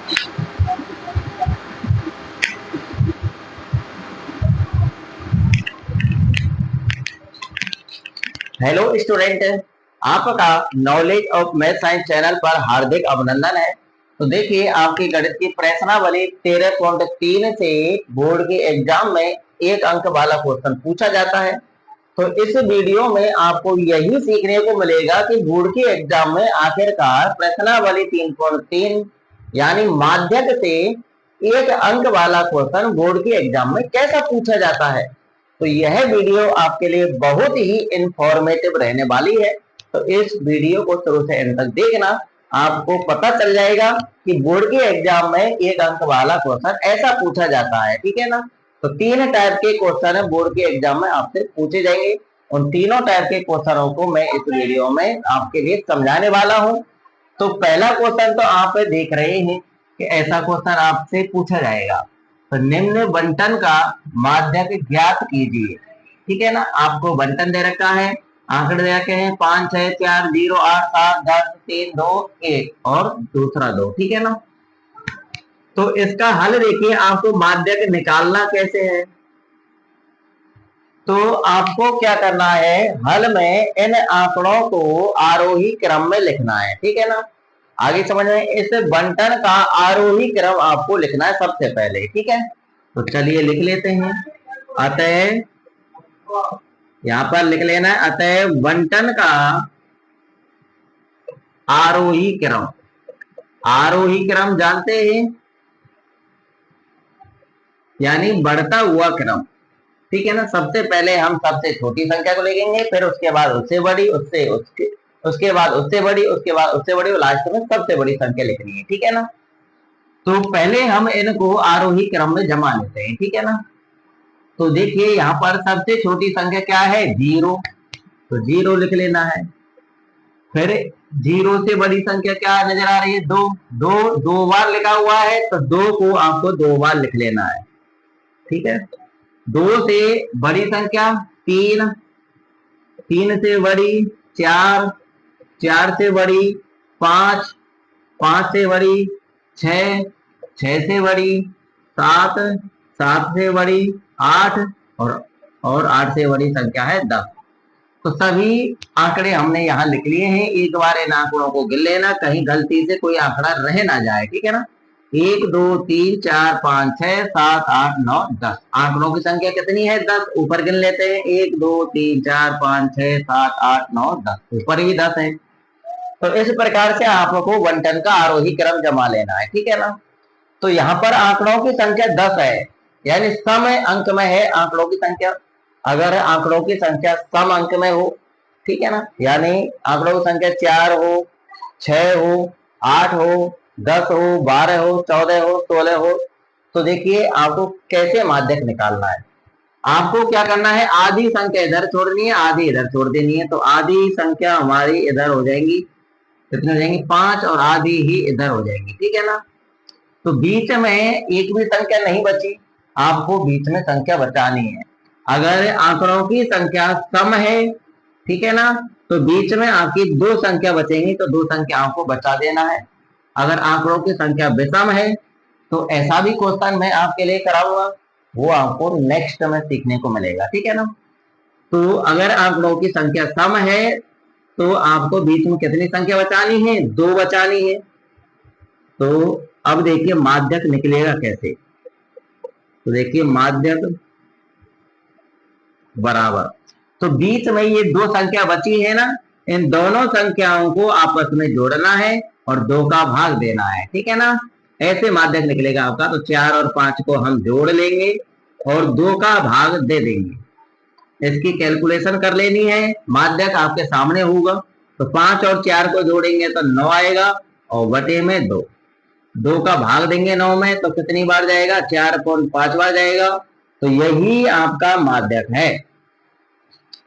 Hello student, आपका knowledge of math science channel पर हार्दिक अभिनंदन है। तो देखिए, आपकी गणित की प्रश्नावली 13.3 से बोर्ड के एग्जाम में एक अंक वाला क्वेश्चन पूछा जाता है। तो इस वीडियो में आपको यही सीखने को मिलेगा कि बोर्ड के एग्जाम में आखिरकार प्रश्नावली 3.3 यानी माध्यक से एक अंक वाला क्वेश्चन बोर्ड के एग्जाम में कैसा पूछा जाता है। तो यह वीडियो आपके लिए बहुत ही इंफॉर्मेटिव रहने वाली है। तो इस वीडियो को शुरू से अंत तक देखना, आपको पता चल जाएगा कि बोर्ड के एग्जाम में एक अंक वाला क्वेश्चन ऐसा पूछा जाता है। ठीक है ना। तो 3 टाइप के क्वेश्चन बोर्ड के एग्जाम में आपसे पूछे जाएंगे। उन तीनों टाइप के क्वेश्चनों को मैं इस वीडियो में आपके लिए समझाने वाला हूँ। तो पहला क्वेश्चन तो आप देख रहे हैं कि ऐसा क्वेश्चन आपसे पूछा जाएगा। तो निम्न बंटन का माध्यक ज्ञात कीजिए। ठीक है ना। आपको बंटन दे रखा है, आंकड़े दे रखे हैं 5 6 4 0 8 7 10 3 2 1 और दूसरा 2। ठीक है ना। तो इसका हल देखिए, आपको माध्यक निकालना कैसे है। तो आपको क्या करना है, हल में इन आंकड़ों को आरोही क्रम में लिखना है। ठीक है ना। आगे समझ में, इस बंटन का आरोही क्रम आपको लिखना है सबसे पहले। ठीक है। तो चलिए लिख लेते हैं। अतः यहां पर लिख लेना है, अतः बंटन का आरोही क्रम, आरोही क्रम जानते हैं यानी बढ़ता हुआ क्रम। ठीक है ना। सबसे पहले हम सबसे छोटी संख्या को लिखेंगे, फिर उसके बाद उससे बड़ी, उसके बाद उससे बड़ी, उसके बाद उससे बड़ी, और लास्ट में सबसे बड़ी संख्या लिखनी है। ठीक है ना। तो पहले हम इनको आरोही क्रम में जमा लेते हैं। ठीक है ना। तो देखिए, यहाँ पर सबसे छोटी संख्या क्या है, 0। तो 0 लिख लेना है। फिर 0 से बड़ी संख्या क्या नजर आ रही है, 2। 2 बार लिखा हुआ है, तो 2 को आपको 2 बार लिख लेना है। ठीक है। 2 से बड़ी संख्या 3, 3 से बड़ी 4, 4 से बड़ी 5, 5 से बड़ी 6, 6 से बड़ी 7, 7 से बड़ी 8 और 8 से बड़ी संख्या है 10। तो सभी आंकड़े हमने यहाँ लिख लिए हैं। एक बार इन आंकड़ों को गिन लेना, कहीं गलती से कोई आंकड़ा रह ना जाए। ठीक है ना। 1 2 3 4 5 6 7 8 9 10 आंकड़ों की संख्या कितनी है, 10। ऊपर गिन लेते हैं, 1 2 3 4 5 6 7 8 9 10, ऊपर भी 10 है। तो इस प्रकार से आपको बंटन का आरोही क्रम जमा लेना है। ठीक है ना। तो यहाँ पर आंकड़ों की संख्या 10 है, यानी सम अंक में है आंकड़ों की संख्या। अगर आंकड़ों की संख्या सम अंक में हो, ठीक है ना, यानी आंकड़ों की संख्या 4 हो, 6 हो, 8 हो, 10 हो, 12 हो, 14 हो, 16 हो, तो देखिए आपको कैसे माध्यक निकालना है। आपको क्या करना है, आधी संख्या इधर छोड़नी है, आधी इधर छोड़ देनी है। तो आधी संख्या हमारी इधर हो जाएंगी, कितनी हो जाएंगी, 5, और आधी ही इधर हो जाएंगी। ठीक है ना। तो बीच में एक भी संख्या नहीं बची, आपको बीच में संख्या बचानी है। अगर आंकड़ों की संख्या सम है, ठीक है ना, तो बीच में आपकी 2 संख्या बचेंगी, तो 2 संख्याओं को बचा देना है। अगर आंकड़ों की संख्या विषम है, तो ऐसा भी क्वेश्चन मैं आपके लिए कराऊंगा, वो आपको नेक्स्ट में सीखने को मिलेगा। ठीक है ना। तो अगर आंकड़ों की संख्या सम है, तो आपको बीच में कितनी संख्या बचानी है, 2 बचानी है। तो अब देखिए माध्यक निकलेगा कैसे। तो देखिए माध्यक बराबर, तो बीच में ये 2 संख्या बची है ना, इन दोनों संख्याओं को आपस में जोड़ना है और 2 का भाग देना है। ठीक है ना। ऐसे माध्यक निकलेगा आपका। तो 4 और 5 को हम जोड़ लेंगे और 2 का भाग दे देंगे। इसकी कैलकुलेशन कर लेनी है, माध्यक आपके सामने होगा। तो 5 और 4 को जोड़ेंगे तो 9 आएगा, और बटे में 2, 2 का भाग देंगे 9 में, तो कितनी बार जाएगा, 4/5 बार जाएगा। तो यही आपका माध्यक है।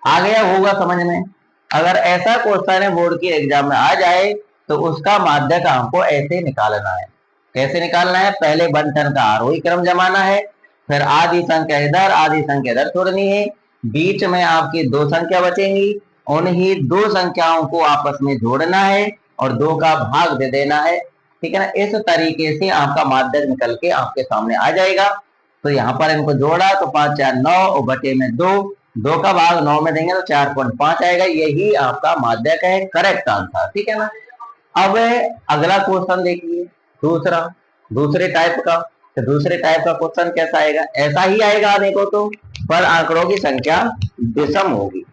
आ गया होगा समझ में। अगर ऐसा क्वेश्चन है बोर्ड की एग्जाम में आ जाए, तो उसका माध्यक आपको ऐसे निकालना है। कैसे निकालना है, पहले बंटन का आरोही क्रम जमाना है, फिर आधी संख्या इधर आधी संख्या इधर छोड़नी है, बीच में आपकी 2 संख्या बचेंगी, उन्हीं 2 संख्याओं को आपस में जोड़ना है और 2 का भाग दे देना है। ठीक है ना। इस तरीके से आपका माध्यक निकल के आपके सामने आ जाएगा। तो यहाँ पर इनको जोड़ा तो 5 4 9 और बटे में 2, 2 का भाग 9 में देंगे तो 4.5 आएगा। यही आपका माध्यक है, करेक्ट आंसर, ठीक है ना। अब अगला क्वेश्चन देखिए, दूसरा, दूसरे टाइप का। तो दूसरे टाइप का क्वेश्चन कैसा आएगा, ऐसा ही आएगा देखो तो, पर आंकड़ों की संख्या विषम होगी।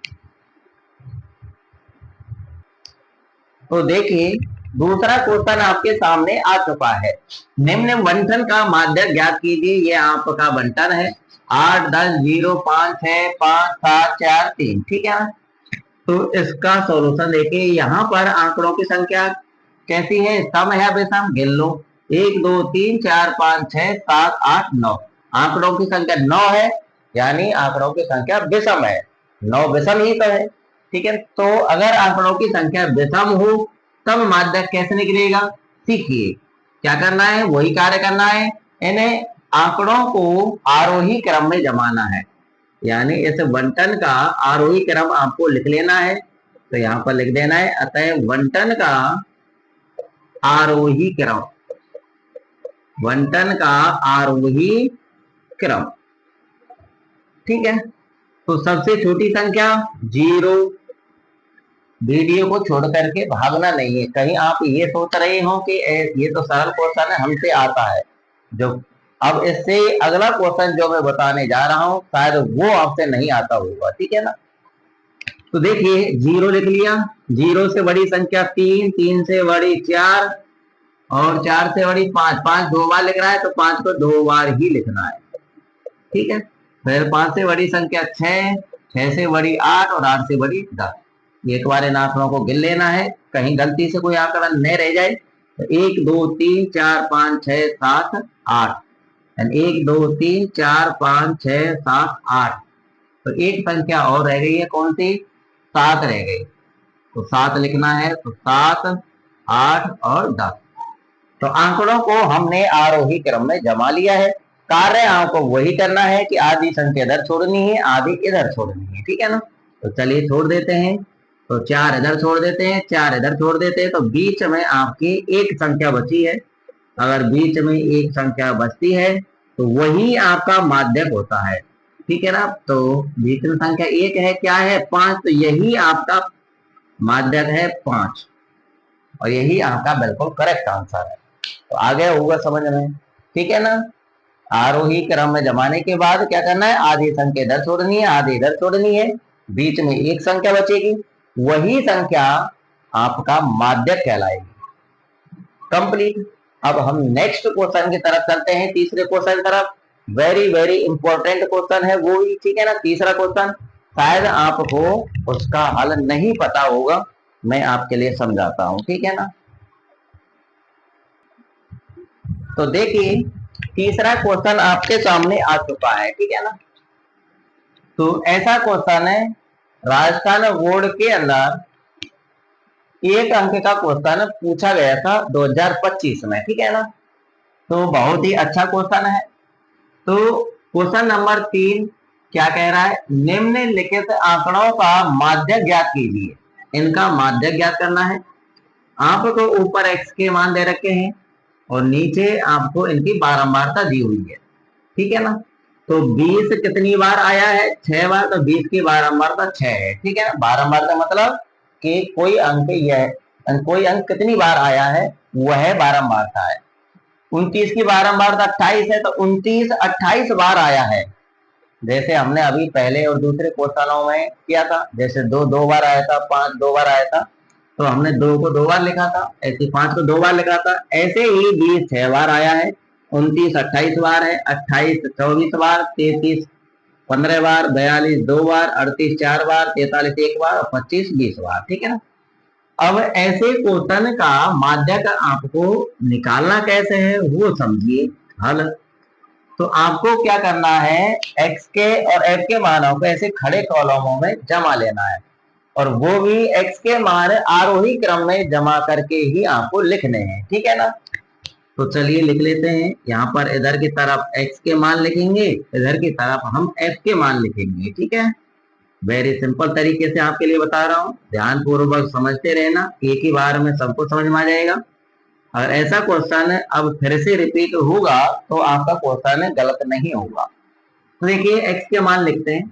तो देखिए दूसरा क्वेश्चन आपके सामने आ चुका है। निम्न बंटन का माध्यक ज्ञात कीजिए। ये आपका बंटन है 8 10 0 5 6 5 7 4 3, ठीक है। तो इसका सॉल्यूशन देखिए, यहाँ पर आंकड़ों की संख्या कैसी है, सम है विषम, गिन लो 1 2 3 4 5 6 7 8 9। आंकड़ों की संख्या 9 है, यानी आंकड़ों की संख्या विषम है। 9 विषम ही तो है, ठीक है। तो अगर आंकड़ों की संख्या विषम हो तब माध्यक कैसे निकलेगा, सीखिए क्या करना है, वही कार्य करना है। इन्हें आंकड़ों को आरोही क्रम में जमाना है, यानी इस बंटन का आरोही क्रम आपको लिख लेना है। तो यहाँ पर लिख देना है, अतः बंटन का आरोही क्रम, बंटन का आरोही क्रम, ठीक है। तो सबसे छोटी संख्या 0। वीडियो को छोड़ करके भागना नहीं है। कहीं आप ये सोच रहे हो कि ये तो सरल क्वेश्चन है, हमसे आता है जो। अब इससे अगला क्वेश्चन जो मैं बताने जा रहा हूं शायद वो आपसे नहीं आता होगा, ठीक है ना। तो देखिए 0 लिख लिया, 0 से बड़ी संख्या 3, 3 से बड़ी 4 और 4 से बड़ी 5, 5 2 बार लिख रहा है तो 5 को 2 बार ही लिखना है, ठीक है। फिर 5 से बड़ी संख्या 6, 6 से बड़ी 8 और 8 से बड़ी 10। एक बार इन आंकड़ों को गिन लेना है, कहीं गलती से कोई आंकड़ा न रह जाए। तो 1 2 3 4 5 6 7 8, 1 2 3 4 5 6 7 8। तो एक संख्या और रह गई है, कौन सी, 7 रह गई। तो 7 लिखना है, तो 7 8 और 10। तो आंकड़ों को हमने आरोही क्रम में जमा लिया है। कार्य आपको वही करना है कि आधी संख्या इधर छोड़नी है, आधी इधर छोड़नी है, ठीक है ना। तो चलिए छोड़ देते हैं। तो 4 इधर छोड़ देते हैं, 4 इधर छोड़ देते हैं, तो बीच में आपकी एक संख्या बची है। अगर बीच में एक संख्या बचती है तो वही आपका माध्यक होता है, ठीक है ना। तो बीच में संख्या एक है, क्या है, 5। तो यही आपका माध्यक है 5, और यही आपका बिल्कुल करेक्ट आंसर है। तो आगे होगा समझ में, ठीक है ना। आरोही क्रम में जमाने के बाद क्या करना है, आधी संख्या इधर छोड़नी है, आधी इधर छोड़नी है, बीच में एक संख्या बचेगी, वही संख्या आपका माध्यक कहलाएगी। कंप्लीट। अब हम नेक्स्ट क्वेश्चन की तरफ चलते हैं, तीसरे क्वेश्चन की तरफ। वेरी वेरी इंपॉर्टेंट क्वेश्चन है वो भी, ठीक है ना। तीसरा क्वेश्चन शायद आपको उसका हल नहीं पता होगा, मैं आपके लिए समझाता हूं, ठीक है ना। तो देखिए तीसरा क्वेश्चन आपके सामने आ चुका है, ठीक है ना। तो ऐसा क्वेश्चन है, राजस्थान बोर्ड के अंदर एक अंक का क्वेश्चन पूछा गया था 2025 में, ठीक है ना। तो बहुत ही अच्छा क्वेश्चन है। तो क्वेश्चन नंबर 3 क्या कह रहा है, निम्नलिखित आंकड़ों का माध्यक ज्ञात कीजिए। इनका माध्यक ज्ञात करना है। आपको ऊपर x के मान दे रखे हैं और नीचे आपको इनकी बारंबारता दी हुई है, ठीक है ना। तो 20 कितनी बार आया है, 6 बार। तो 20 की बारंबारता 6 है, ठीक है ना। बारंबारता मतलब कि कोई अंक यह, कोई अंक कितनी बार आया है वह बारंबारता है। 29 की बारंबारता 28 है, तो 29 28 बार आया है। जैसे हमने अभी पहले और दूसरे क्वेश्चनों में किया था, जैसे 2 2 बार आया था, 5 2 बार आया था, तो हमने 2 को 2 बार लिखा था, ऐसे 5 को 2 बार लिखा था। ऐसे ही 20 6 बार आया है, 29 28 बार है, 28 24 बार, 33 15 बार, 42 2 बार, 38 4 बार, 43 1 बार और 25 20 बार, ठीक है ना। अब ऐसे क्वेश्चन का माध्यक आपको निकालना कैसे है वो समझिए हल। तो आपको क्या करना है, x के और f के मानों को ऐसे खड़े कॉलमों में जमा लेना है, और वो भी x के मान आरोही क्रम में जमा करके ही आपको लिखने हैं, ठीक है ना। तो चलिए लिख लेते हैं। यहाँ पर इधर की तरफ x के मान लिखेंगे, इधर की तरफ हम f के मान लिखेंगे, ठीक है। वेरी सिंपल तरीके से आपके लिए बता रहा हूँ, ध्यान पूर्वक समझते रहना, एक ही बार में सबको समझ में आ जाएगा। अगर ऐसा क्वेश्चन अब फिर से रिपीट होगा तो आपका क्वेश्चन गलत नहीं होगा। तो देखिए x के मान लिखते हैं।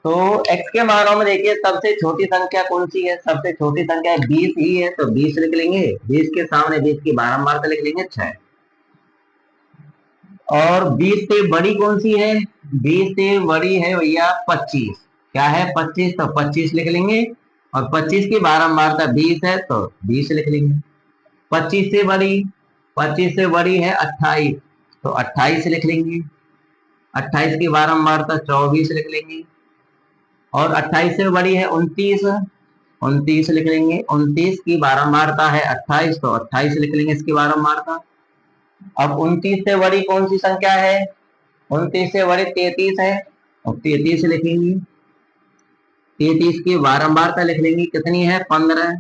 तो x के मानों में देखिए सबसे छोटी संख्या कौन सी है? सबसे छोटी संख्या 20 ही है, तो 20 लिख लेंगे। 20 के सामने 20 की बारंबारता लिख लेंगे 6। और 20 से बड़ी कौन सी है? 20 से बड़ी है भैया 25। क्या है? 25, तो 25 लिख लेंगे। और 25 की बारंबारता 20 है, तो 20 लिख लेंगे। 25 से बड़ी, 25 से बड़ी है 28, तो 28 लिख लेंगे। 28 की बारंबारता 24 लिख लेंगे। और 28 से बड़ी है 29, 29 लिख लेंगे। 29 की बारंबारता है 28, तो 28 लिख लेंगे इसकी बारंबारता। अब 29 से बड़ी कौन सी संख्या है? 29 से बड़ी 33 है, और 33 लिखेंगे। 33 की बारंबारता लिख लेंगे, कितनी है? 15।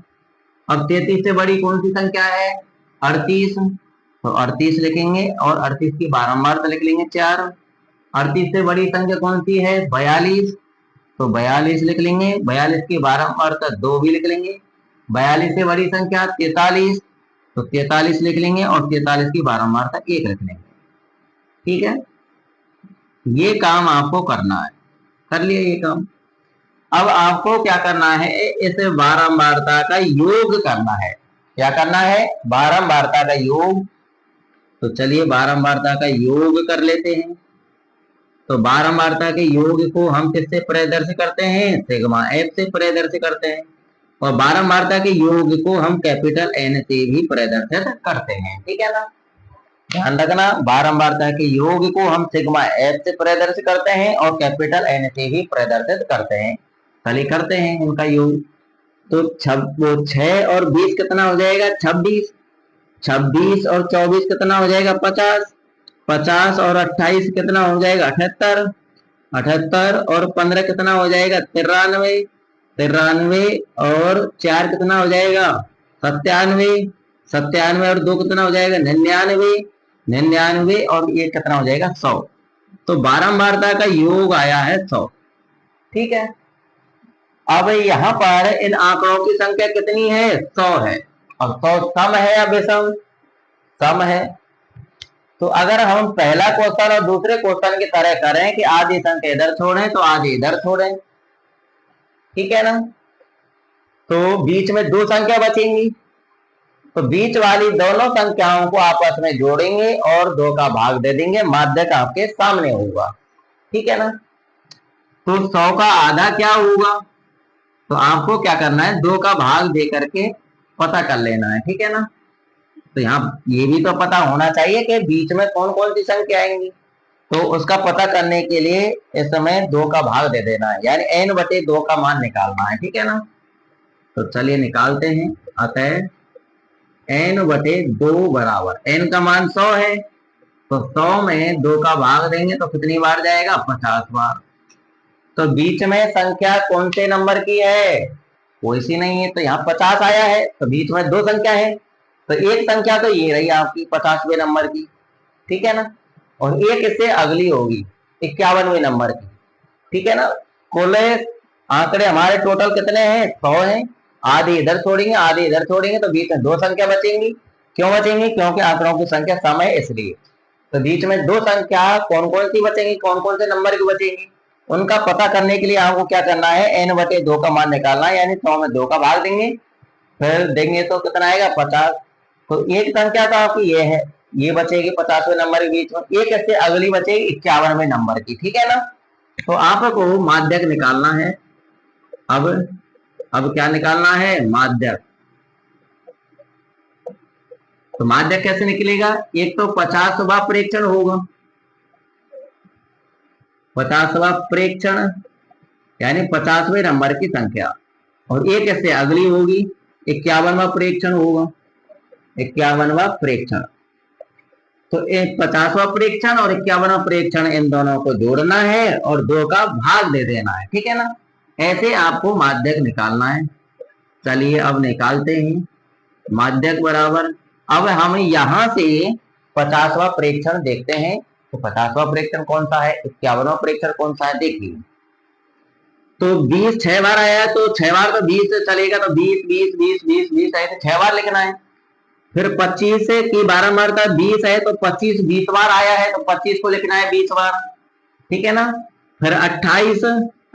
अब 33 से बड़ी कौन सी संख्या है? 38, तो 38 लिखेंगे। और 38 की बारंबारता लिख लेंगे 4। 38 से बड़ी संख्या कौन सी है? 42, तो 42 लिख लेंगे। 42 की बारंबारता 2 भी लिख लेंगे। 42 से बड़ी संख्या 43, तो 43 लिख लेंगे। और 43 की बारंबारता 1 लिख लेंगे। ठीक है, ये काम आपको करना है। कर लिया ये काम। अब आपको क्या करना है? इस बारंबारता का योग करना है। क्या करना है? बारंबारता का योग। तो चलिए बारंबारता का योग कर लेते हैं। तो बारंबारता के योग को हम किससे प्रदर्शित करते हैं? सिग्मा एफ से प्रदर्शित करते हैं। और बारंबारता के योग को हम कैपिटल एन से भी प्रदर्शित करते हैं। ठीक है ना? ध्यान रखना, बारंबारता के योग को हम सिग्मा एफ से प्रदर्शित करते हैं और कैपिटल एन से भी प्रदर्शित करते हैं। चलिए करते हैं इनका योग। तो 6 और 20 कितना हो जाएगा? 26। 26 और 24 कितना हो जाएगा? 50। 50 और 28 कितना हो जाएगा? 78। 78 और 15 कितना हो जाएगा? 93। 93 और 4 कितना हो जाएगा? 97। 97 और 2 कितना हो जाएगा? 99। 99 और ये कितना हो जाएगा? 100। तो बारंबारता का योग आया है 100। ठीक है, अब यहाँ पर इन आंकड़ों की संख्या कितनी है? 100 है। और 100 सम है या विषम? सम है। तो अगर हम पहला क्वेश्चन और दूसरे क्वेश्चन की तरह करें कि आधी संख्या इधर छोड़ें तो आधी इधर छोड़ें, ठीक है ना? तो बीच में 2 संख्या बचेंगी, तो बीच वाली दोनों संख्याओं को आपस में जोड़ेंगे और 2 का भाग दे देंगे। माध्यक आपके सामने होगा। ठीक है ना? तो 100 का आधा क्या होगा? तो आपको क्या करना है? 2 का भाग दे करके पता कर लेना है। ठीक है ना? तो यहाँ ये भी तो पता होना चाहिए कि बीच में कौन कौन सी संख्या आएंगी। तो उसका पता करने के लिए इस समय 2 का भाग दे देना है, यानी n/2 का मान निकालना है। ठीक है ना? तो चलिए निकालते हैं। अतः n/2 बराबर, n का मान 100 है, तो 100 में 2 का भाग देंगे तो कितनी बार जाएगा? 50 बार। तो बीच में संख्या कौन से नंबर की है? कोई सी नहीं है, तो यहाँ 50 आया है। तो बीच में 2 संख्या है, तो एक संख्या तो ये रही आपकी 50वें नंबर की। ठीक है ना? और एक इससे अगली होगी 51वें नंबर की। ठीक है ना? कुल आंकड़े हमारे टोटल कितने हैं? 100 हैं। आधे इधर छोड़ेंगे, आधे इधर छोड़ेंगे, तो बीच में 2 संख्या बचेंगी। क्यों बचेंगी? क्योंकि आंकड़ों की संख्या सम है, इसलिए। तो बीच में 2 संख्या कौन कौन सी बचेंगी? कौन कौन से नंबर की बचेंगी? उनका पता करने के लिए आपको क्या करना है? n/2 का मान निकालना है, यानी 100 में 2 का भाग देंगे, फिर देंगे तो कितना आएगा? 50। तो एक संख्या तो आपकी ये है, ये बचेगी 50वें नंबर के बीच में। एक इससे अगली बचेगी 51वें नंबर की। ठीक है ना? तो आपको माध्यक निकालना है। अब क्या निकालना है? माध्यक। तो माध्यक कैसे निकलेगा? एक तो 50वां प्रेक्षण होगा, 50वां प्रेक्षण यानी 50वें नंबर की संख्या, और एक इससे अगली होगी 51वां प्रेक्षण होगा, 51वां प्रेक्षण। तो एक 50वां प्रेक्षण और 51वां प्रेक्षण, इन दोनों को जोड़ना है और 2 का भाग दे देना है। ठीक है ना? ऐसे आपको माध्यक निकालना है। चलिए अब निकालते हैं। माध्यक बराबर, अब हम यहां से 50वां प्रेक्षण देखते हैं। तो 50वां प्रेक्षण कौन सा है? 51वां प्रेक्षण कौन सा है? देखिए, तो 20 6 बार आया है, तो 6 बार तो 20 से चलेगा, तो 20 20 20 20 20 ऐसे 6 बार लिखना है। फिर 25 की 12 मरता 20 है, तो 25 20 बार आया है, तो 25 को लिखना है 20 बार, ठीक है ना। फिर 28,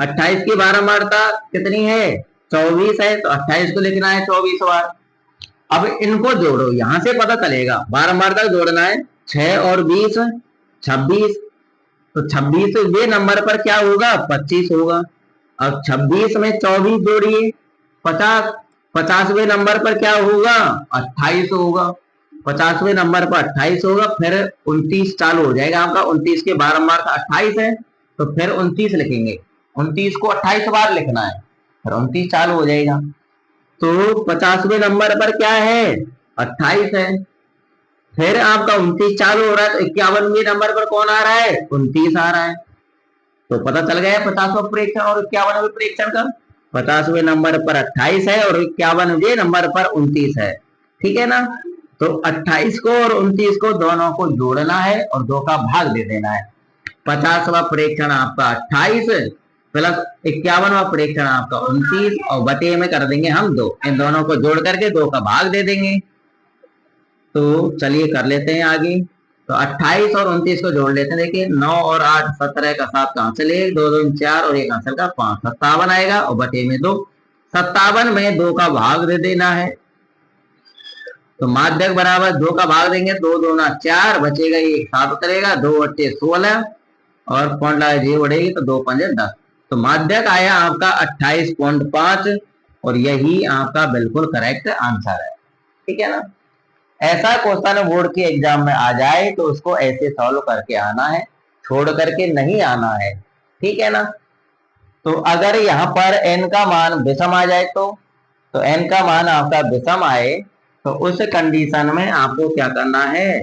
28 की 12 मरता कितनी है, 24 है, तो 28 को लिखना है 24 बार। अब इनको जोड़ो, यहां से पता चलेगा 12 मरता जोड़ना है, 6 और 20 26, तो 26वें नंबर पर क्या होगा, 25 होगा। अब 26 में 24 जोड़िए, 50, 50वें नंबर पर क्या होगा, 28 होगा। 50वें नंबर पर 28 होगा, फिर 29 चालू हो जाएगा आपका। 29 के 12 बार 28 है, तो फिर 29 लिखेंगे। 29 को 28 बार लिखना है, फिर 29 चालू हो जाएगा। तो 50वें नंबर पर क्या है, 28 है। फिर आपका 29 चालू हो रहा है, तो 51वें नंबर पर कौन आ रहा है, 29 आ रहा है। तो पता चल गया 50वां प्रेक्षण और 51वें प्रेक्षण का। 50वें नंबर पर 28 है और 51वें नंबर पर 29 है, ठीक है ना। तो 28 को और 29 को दोनों को जोड़ना है और 2 का भाग दे देना है। 50वां प्रेक्षण आपका 28 प्लस 51वां प्रेक्षण आपका 29, और बटे में कर देंगे हम 2, इन दोनों को जोड़ करके 2 का भाग दे देंगे। तो चलिए कर लेते हैं आगे। तो 28 और 29 को जोड़ लेते हैं। देखिए 9 और 8 17 का 7 कहां से ले, 2 2 4 और 1 आंसर का 5, 57 आएगा, और बटे में 2, 57 में 2 का भाग दे देना है। तो माध्यक बराबर 2 का भाग देंगे, 2 2 ना 4, बचेगा 1 7 उतरेगा, 2 8 16, और पॉइंट लगा 0 बढ़ेगी, तो 2 5 10। तो माध्यक आया आपका 28.5, और यही आपका बिल्कुल करेक्ट आंसर है, ठीक है ना। ऐसा क्वेश्चन बोर्ड के एग्जाम में आ जाए तो उसको ऐसे सॉल्व करके आना है, छोड़ करके नहीं आना है, ठीक है ना। तो अगर यहाँ पर n का मान विषम आ जाए तो n का मान आपका विषम आए, तो उस कंडीशन में आपको क्या करना है,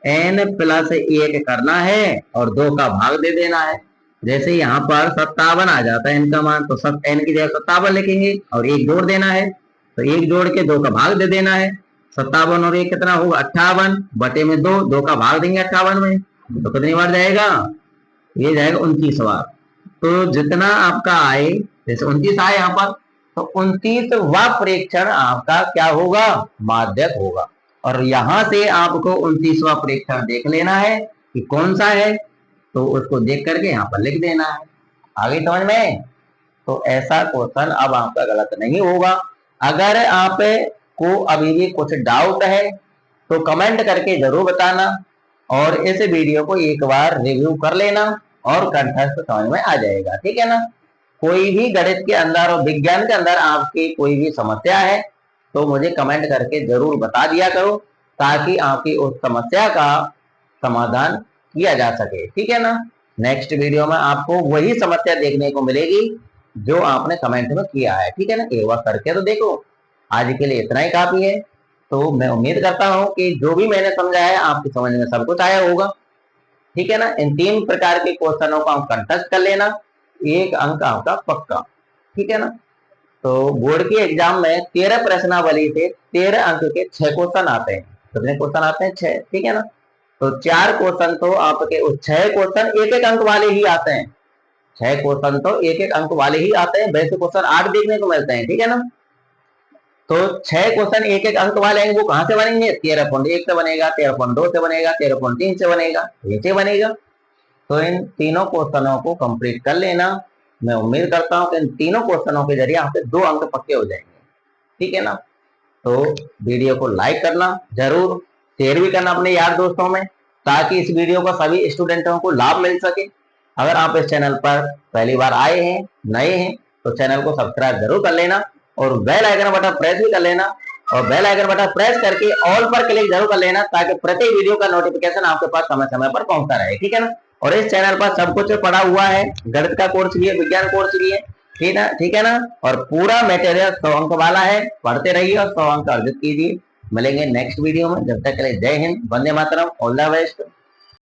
n प्लस 1 करना है और 2 का भाग दे देना है। जैसे यहाँ पर 57 आ जाता है n का मान, तो सब n की जगह 57 लिखेंगे और 1 जोड़ देना है, तो 1 जोड़ के 2 का भाग दे देना है। 57 और 1 कितना होगा, 58, बटे में 2, 2 का भाग देंगे 58 में, तो कितनी बार जाएगा, ये जाएगा 29 बार। तो जितना आपका आए, जैसे 29 आए यहाँ पर, तो 29वां प्रेक्षण आपका क्या होगा, माध्यक होगा। और यहां से आपको 29वां प्रेक्षण देख लेना है कि कौन सा है, तो उसको देख करके यहाँ पर लिख देना है। आगे समझ में। तो ऐसा क्वेश्चन अब आपका गलत नहीं होगा। अगर आप को अभी भी कुछ डाउट है तो कमेंट करके जरूर बताना, और इस वीडियो को एक बार रिव्यू कर लेना और कंठस्थ समझ में आ जाएगा, ठीक है ना। कोई भी गणित के अंदर और विज्ञान के अंदर आपकी कोई भी समस्या है तो मुझे कमेंट करके जरूर बता दिया करो, ताकि आपकी उस समस्या का समाधान किया जा सके, ठीक है ना। नेक्स्ट वीडियो में आपको वही समस्या देखने को मिलेगी जो आपने कमेंट में किया है, ठीक है ना। एक बार करके तो देखो। आज के लिए इतना ही काफी है। तो मैं उम्मीद करता हूं कि जो भी मैंने समझाया है आपकी समझ में सब कुछ आया होगा, ठीक है ना। इन 3 प्रकार के क्वेश्चनों को आप कंटेस्ट कर लेना, 1 अंक आपका पक्का, ठीक है ना। तो बोर्ड के एग्जाम में 13 प्रश्नावली से 13 अंक के 6 क्वेश्चन आते हैं। कितने क्वेश्चन आते हैं, 6, ठीक है ना। तो 4 क्वेश्चन तो आपके, 6 क्वेश्चन 1 1 अंक वाले ही आते हैं। 6 क्वेश्चन तो 1 1 अंक वाले ही आते हैं, वैसे क्वेश्चन 8 देखने को मिलते हैं, ठीक है ना। तो 6 क्वेश्चन 1 1 अंक वाले हैं, वो कहां से बनेंगे, 13.1 से बनेगा, 13.2 से बनेगा, 13.3 से बनेगा, नीचे बनेगा। तो इन तीनों क्वेश्चनों को कंप्लीट कर लेना। मैं उम्मीद करता हूं कि इन तीनों क्वेश्चनों के जरिए आपके 2 अंक पक्के हो जाएंगे, ठीक है ना। तो वीडियो को लाइक करना जरूर, शेयर भी करना अपने यार दोस्तों में, ताकि इस वीडियो का सभी स्टूडेंटों को लाभ मिल सके। अगर आप इस चैनल पर पहली बार आए हैं, नए हैं, तो चैनल को सब्सक्राइब जरूर कर लेना और बेल आइकन बटन प्रेस भी कर लेना, और बेल आइकन बटन प्रेस करके ऑल पर क्लिक जरूर कर लेना, ताकि प्रत्येक वीडियो का नोटिफिकेशन आपके पास समय समय पर पहुंचता रहे, ठीक है ना। और इस चैनल पर सब कुछ पड़ा हुआ है, गणित का कोर्स भी है, विज्ञान कोर्स भी है, ठीक है ना। और पूरा मटेरियल 100 अंक वाला है, पढ़ते रहिए और 100 अंक अर्जित कीजिए। मिलेंगे नेक्स्ट वीडियो में, जब तक के लिए जय Hind, Vande Mataram, all the best.